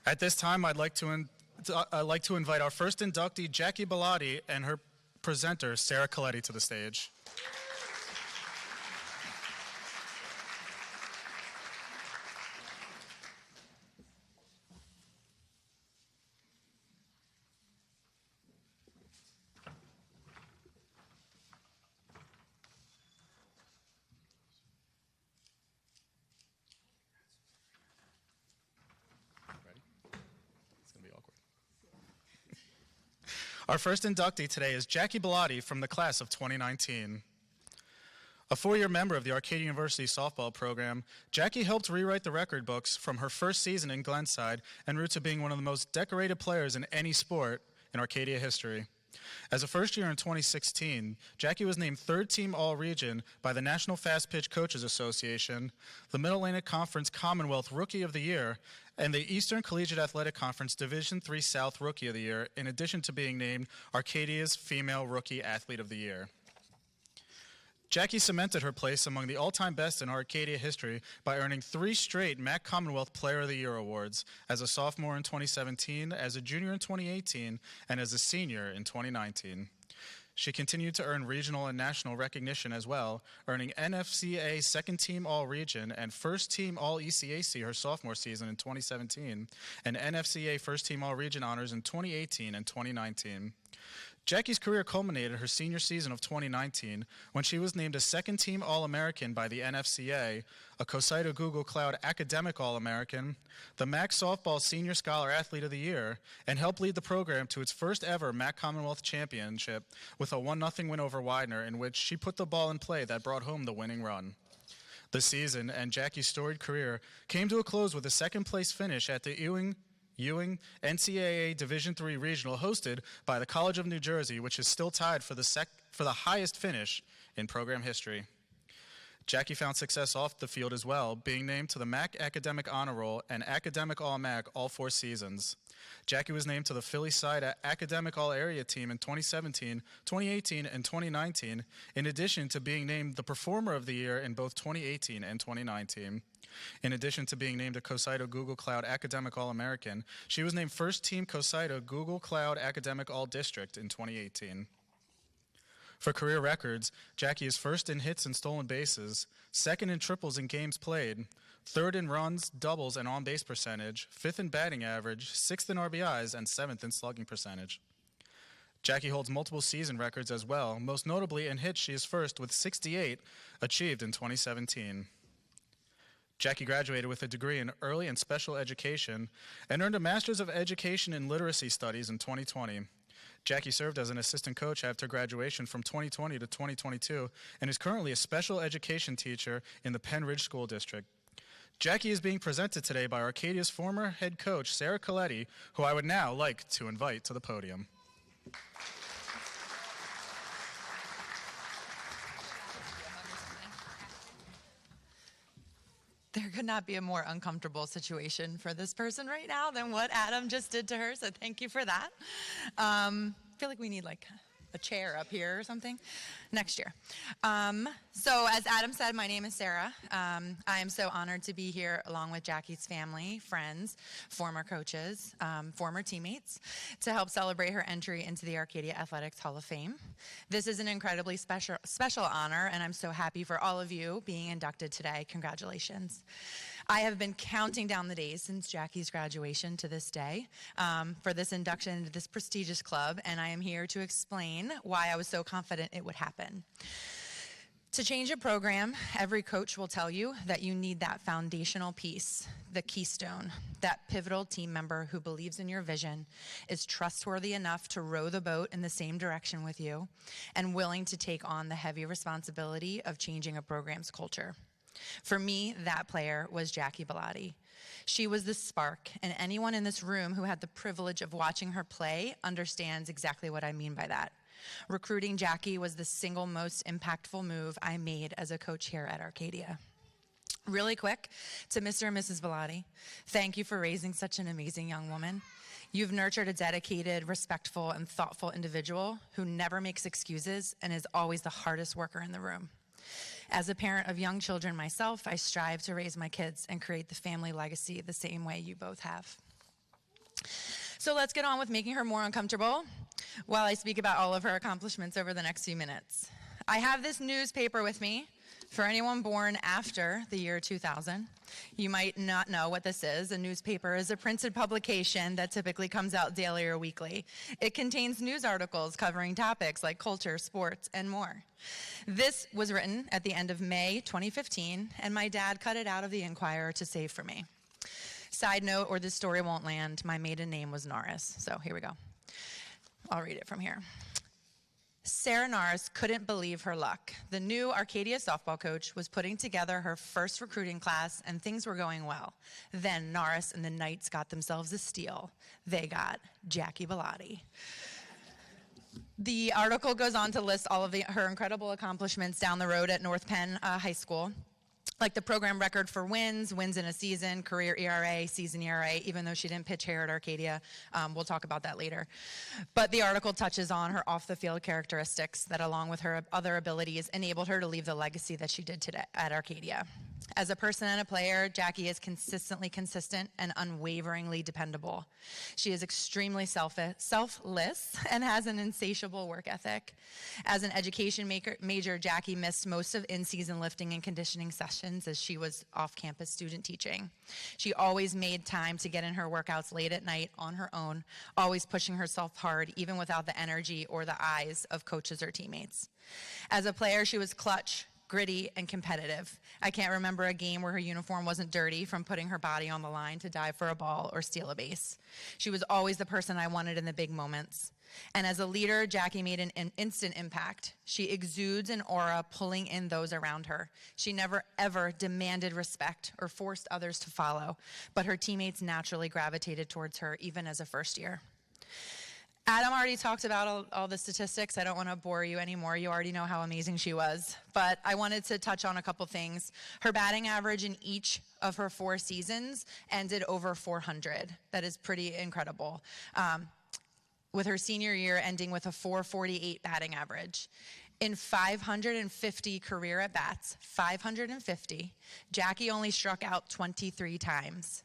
At this time, I'd like to invite our first inductee, Jackie Bilotti, and her presenter, Sarah Coletti, to the stage. Our first inductee today is Jackie Bilotti from the class of 2019. A four-year member of the Arcadia University softball program, Jackie helped rewrite the record books from her first season in Glenside en route to being one of the most decorated players in any sport in Arcadia history. As a first year in 2016, Jackie was named third-team All-Region by the National Fast Pitch Coaches Association, the Mid-Atlantic Conference Commonwealth Rookie of the Year, and the Eastern Collegiate Athletic Conference Division III South Rookie of the Year, in addition to being named Arcadia's Female Rookie Athlete of the Year. Jackie cemented her place among the all-time best in Arcadia history by earning 3 straight MAC Commonwealth Player of the Year awards as a sophomore in 2017, as a junior in 2018, and as a senior in 2019. She continued to earn regional and national recognition as well, earning NFCA Second Team All-Region and First Team All-ECAC her sophomore season in 2017, and NFCA First Team All-Region honors in 2018 and 2019. Jackie's career culminated her senior season of 2019 when she was named a second-team All-American by the NFCA, a COSIDA Google Cloud Academic All-American, the MAC Softball Senior Scholar Athlete of the Year, and helped lead the program to its first ever MAC Commonwealth Championship with a 1-0 win over Widener, in which she put the ball in play that brought home the winning run. The season and Jackie's storied career came to a close with a second-place finish at the Ewing NCAA Division III Regional, hosted by the College of New Jersey, which is still tied for the highest finish in program history. Jackie found success off the field as well, being named to the MAC Academic Honor Roll and Academic All-MAC all 4 seasons. Jackie was named to the Philly Side Academic All-Area Team in 2017, 2018, and 2019, in addition to being named the Performer of the Year in both 2018 and 2019. In addition to being named a COSIDA Google Cloud Academic All-American, she was named First Team COSIDA Google Cloud Academic All-District in 2018. For career records, Jackie is first in hits and stolen bases, second in triples in games played, third in runs, doubles, and on-base percentage, fifth in batting average, sixth in RBIs, and seventh in slugging percentage. Jackie holds multiple season records as well. Most notably in hits, she is first with 68, achieved in 2017. Jackie graduated with a degree in early and special education and earned a Master's of Education in Literacy Studies in 2020. Jackie served as an assistant coach after graduation from 2020 to 2022 and is currently a special education teacher in the Penn Ridge School District. Jackie is being presented today by Arcadia's former head coach, Sarah Coletti, who I would now like to invite to the podium. There could not be a more uncomfortable situation for this person right now than what Adam just did to her, so thank you for that. I feel like we need like a chair up here or something next year. So as Adam said, my name is Sarah. I am so honored to be here along with Jackie's family, friends, former coaches, former teammates, to help celebrate her entry into the Arcadia Athletics Hall of Fame. This is an incredibly special honor, and I'm so happy for all of you being inducted today. Congratulations. I have been counting down the days since Jackie's graduation to this day for this induction into this prestigious club, and I am here to explain why I was so confident it would happen. To change a program, every coach will tell you that you need that foundational piece, the keystone, that pivotal team member who believes in your vision, is trustworthy enough to row the boat in the same direction with you, and willing to take on the heavy responsibility of changing a program's culture. For me, that player was Jackie Bilotti. She was the spark, and anyone in this room who had the privilege of watching her play understands exactly what I mean by that. Recruiting Jackie was the single most impactful move I made as a coach here at Arcadia. Really quick, to Mr. and Mrs. Bilotti, thank you for raising such an amazing young woman. You've nurtured a dedicated, respectful, and thoughtful individual who never makes excuses and is always the hardest worker in the room. As a parent of young children myself, I strive to raise my kids and create the family legacy the same way you both have. So let's get on with making her more uncomfortable while I speak about all of her accomplishments over the next few minutes. I have this newspaper with me for anyone born after the year 2000. You might not know what this is. A newspaper is a printed publication that typically comes out daily or weekly. It contains news articles covering topics like culture, sports, and more. This was written at the end of May 2015, and my dad cut it out of the Inquirer to save for me. Side note, or this story won't land, my maiden name was Norris. So here we go. I'll read it from here. Sarah Norris couldn't believe her luck. The new Arcadia softball coach was putting together her first recruiting class, and things were going well. Then Norris and the Knights got themselves a steal. They got Jackie Bilotti. The article goes on to list all of her incredible accomplishments down the road at North Penn High School, like the program record for wins in a season, career ERA, season ERA, even though she didn't pitch here at Arcadia. We'll talk about that later. But the article touches on her off-the-field characteristics that, along with her other abilities, enabled her to leave the legacy that she did today at Arcadia. As a person and a player, Jackie is consistently consistent and unwaveringly dependable. She is extremely selfless and has an insatiable work ethic. As an education major, Jackie missed most of in-season lifting and conditioning sessions as she was off-campus student teaching. She always made time to get in her workouts late at night on her own, always pushing herself hard, even without the energy or the eyes of coaches or teammates. As a player, she was clutch, gritty, and competitive. I can't remember a game where her uniform wasn't dirty from putting her body on the line to dive for a ball or steal a base. She was always the person I wanted in the big moments. And as a leader, Jackie made an instant impact. She exudes an aura pulling in those around her. She never, ever demanded respect or forced others to follow, but her teammates naturally gravitated towards her, even as a first year. Adam already talked about all the statistics. I don't want to bore you anymore. You already know how amazing she was. But I wanted to touch on a couple things. Her batting average in each of her 4 seasons ended over 400. That is pretty incredible. With her senior year ending with a 448 batting average. In 550 career at-bats, 550, Jackie only struck out 23 times.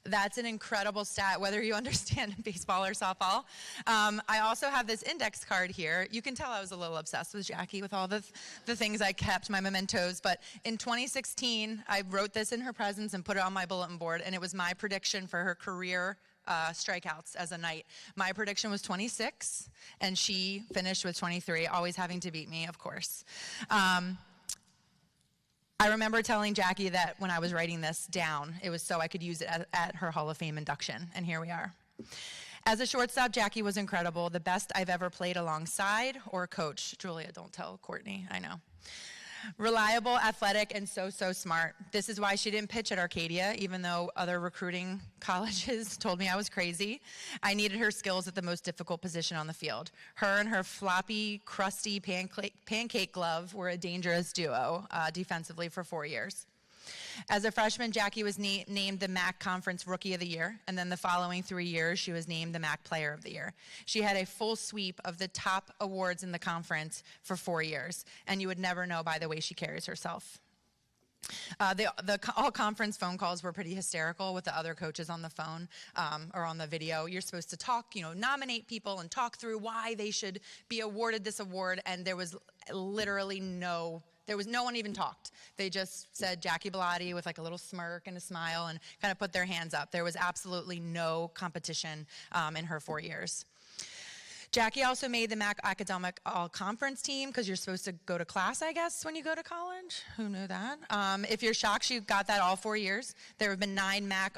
That's an incredible stat, whether you understand baseball or softball. I also have this index card here. You can tell I was a little obsessed with Jackie with all the things I kept, my mementos. But in 2016, I wrote this in her presence and put it on my bulletin board, and it was my prediction for her career strikeouts as a Knight. My prediction was 26, and she finished with 23, always having to beat me, of course. I remember telling Jackie that when I was writing this down, it was so I could use it at her Hall of Fame induction, and here we are. As a shortstop, Jackie was incredible, the best I've ever played alongside or coached. Julia, don't tell Courtney, I know. Reliable, athletic, and so smart. This is why she didn't pitch at Arcadia, even though other recruiting colleges told me I was crazy. I needed her skills at the most difficult position on the field. Her and her floppy, crusty pancake glove were a dangerous duo defensively for 4 years. As a freshman, Jackie was named the MAC Conference Rookie of the Year, and then the following 3 years, she was named the MAC Player of the Year. She had a full sweep of the top awards in the conference for 4 years, and you would never know by the way she carries herself. The all-conference phone calls were pretty hysterical with the other coaches on the phone or on the video. You're supposed to talk, nominate people and talk through why they should be awarded this award, and there was literally no one even talked. They just said Jackie Bilotti with like a little smirk and a smile and kind of put their hands up. There was absolutely no competition in her 4 years. Jackie also made the MAC Academic All-Conference team because you're supposed to go to class, I guess, when you go to college. Who knew that? If you're shocked, she got that all 4 years. There have been 9 MAC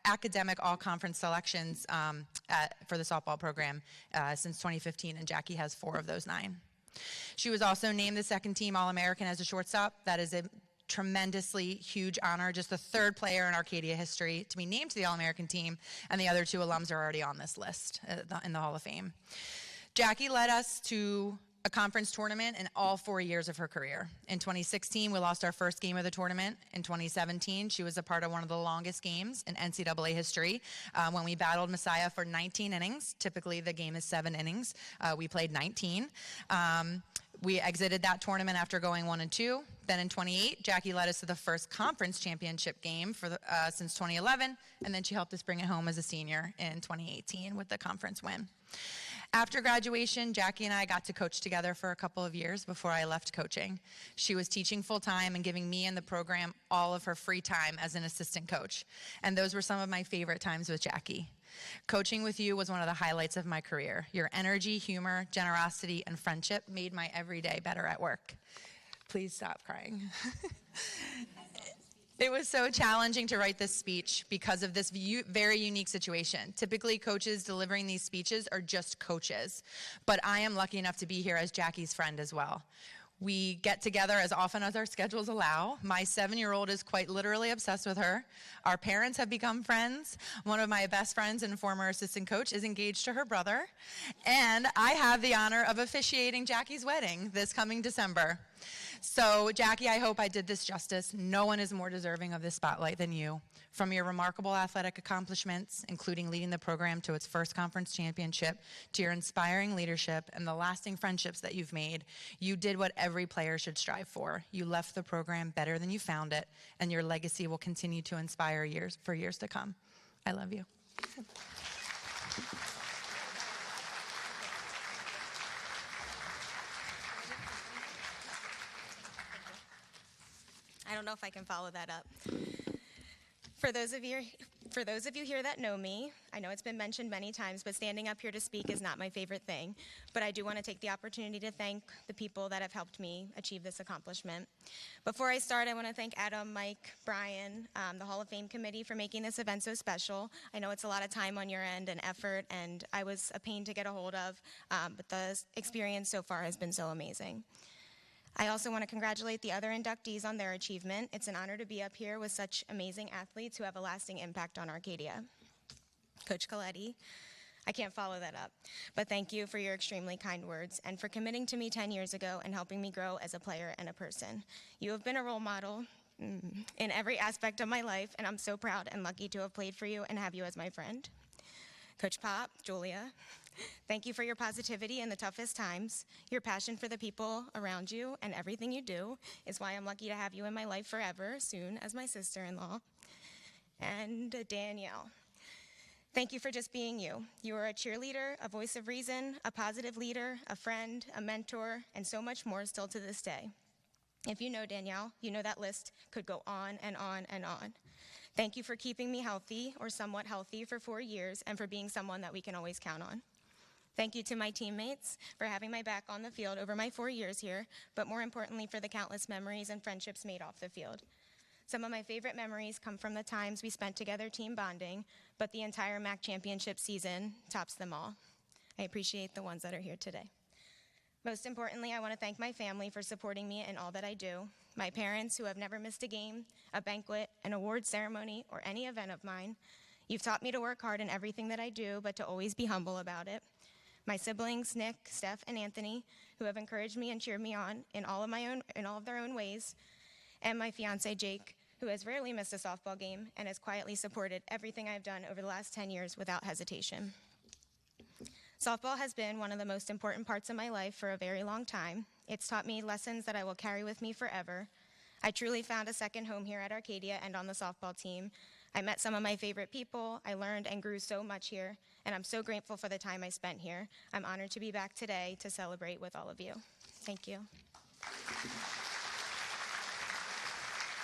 Academic All-Conference selections for the softball program since 2015, and Jackie has 4 of those 9. She was also named the second team All-American as a shortstop. That is a tremendously huge honor, just the 3rd player in Arcadia history to be named to the All-American team, and the other 2 alums are already on this list in the Hall of Fame. Jackie led us to a conference tournament in all 4 years of her career. In 2016, we lost our first game of the tournament. In 2017, she was a part of one of the longest games in NCAA history when we battled Messiah for 19 innings. Typically, the game is 7 innings. We played 19. We exited that tournament after going 1-2. Then in 28, Jackie led us to the first conference championship game since 2011, and then she helped us bring it home as a senior in 2018 with the conference win. After graduation, Jackie and I got to coach together for a couple of years before I left coaching. She was teaching full-time and giving me and the program all of her free time as an assistant coach, and those were some of my favorite times with Jackie. Coaching with you was one of the highlights of my career. Your energy, humor, generosity, and friendship made my everyday better at work. Please stop crying. It was so challenging to write this speech because of this very unique situation. Typically, coaches delivering these speeches are just coaches, but I am lucky enough to be here as Jackie's friend as well. We get together as often as our schedules allow. My 7-year-old is quite literally obsessed with her. Our parents have become friends. One of my best friends and former assistant coach is engaged to her brother. And I have the honor of officiating Jackie's wedding this coming December. So, Jackie, I hope I did this justice. No one is more deserving of this spotlight than you. From your remarkable athletic accomplishments, including leading the program to its first conference championship, to your inspiring leadership and the lasting friendships that you've made, you did what every player should strive for. You left the program better than you found it, and your legacy will continue to inspire for years to come. I love you. I don't know if I can follow that up. For those of you here that know me, I know it's been mentioned many times, but standing up here to speak is not my favorite thing. But I do want to take the opportunity to thank the people that have helped me achieve this accomplishment. Before I start, I want to thank Adam, Mike, Brian, the Hall of Fame committee for making this event so special. I know it's a lot of time on your end and effort, and I was a pain to get a hold of, but the experience so far has been so amazing. I also want to congratulate the other inductees on their achievement. It's an honor to be up here with such amazing athletes who have a lasting impact on Arcadia. Coach Coletti, I can't follow that up, but thank you for your extremely kind words and for committing to me 10 years ago and helping me grow as a player and a person. You have been a role model in every aspect of my life, and I'm so proud and lucky to have played for you and have you as my friend. Coach Pop, Julia, thank you for your positivity in the toughest times. Your passion for the people around you and everything you do is why I'm lucky to have you in my life forever, soon as my sister-in-law. And Danielle, thank you for just being you. You are a cheerleader, a voice of reason, a positive leader, a friend, a mentor, and so much more still to this day. If you know Danielle, you know that list could go on and on and on. Thank you for keeping me healthy or somewhat healthy for 4 years and for being someone that we can always count on. Thank you to my teammates for having my back on the field over my 4 years here, but more importantly for the countless memories and friendships made off the field. Some of my favorite memories come from the times we spent together team bonding, but the entire MAC championship season tops them all. I appreciate the ones that are here today. Most importantly, I want to thank my family for supporting me in all that I do. My parents, who have never missed a game, a banquet, an award ceremony, or any event of mine. You've taught me to work hard in everything that I do, but to always be humble about it. My siblings, Nick, Steph, and Anthony, who have encouraged me and cheered me on in all of their own ways. And my fiance, Jake, who has rarely missed a softball game and has quietly supported everything I've done over the last 10 years without hesitation. Softball has been one of the most important parts of my life for a very long time. It's taught me lessons that I will carry with me forever. I truly found a second home here at Arcadia and on the softball team. I met some of my favorite people. I learned and grew so much here, and I'm so grateful for the time I spent here. I'm honored to be back today to celebrate with all of you. Thank you.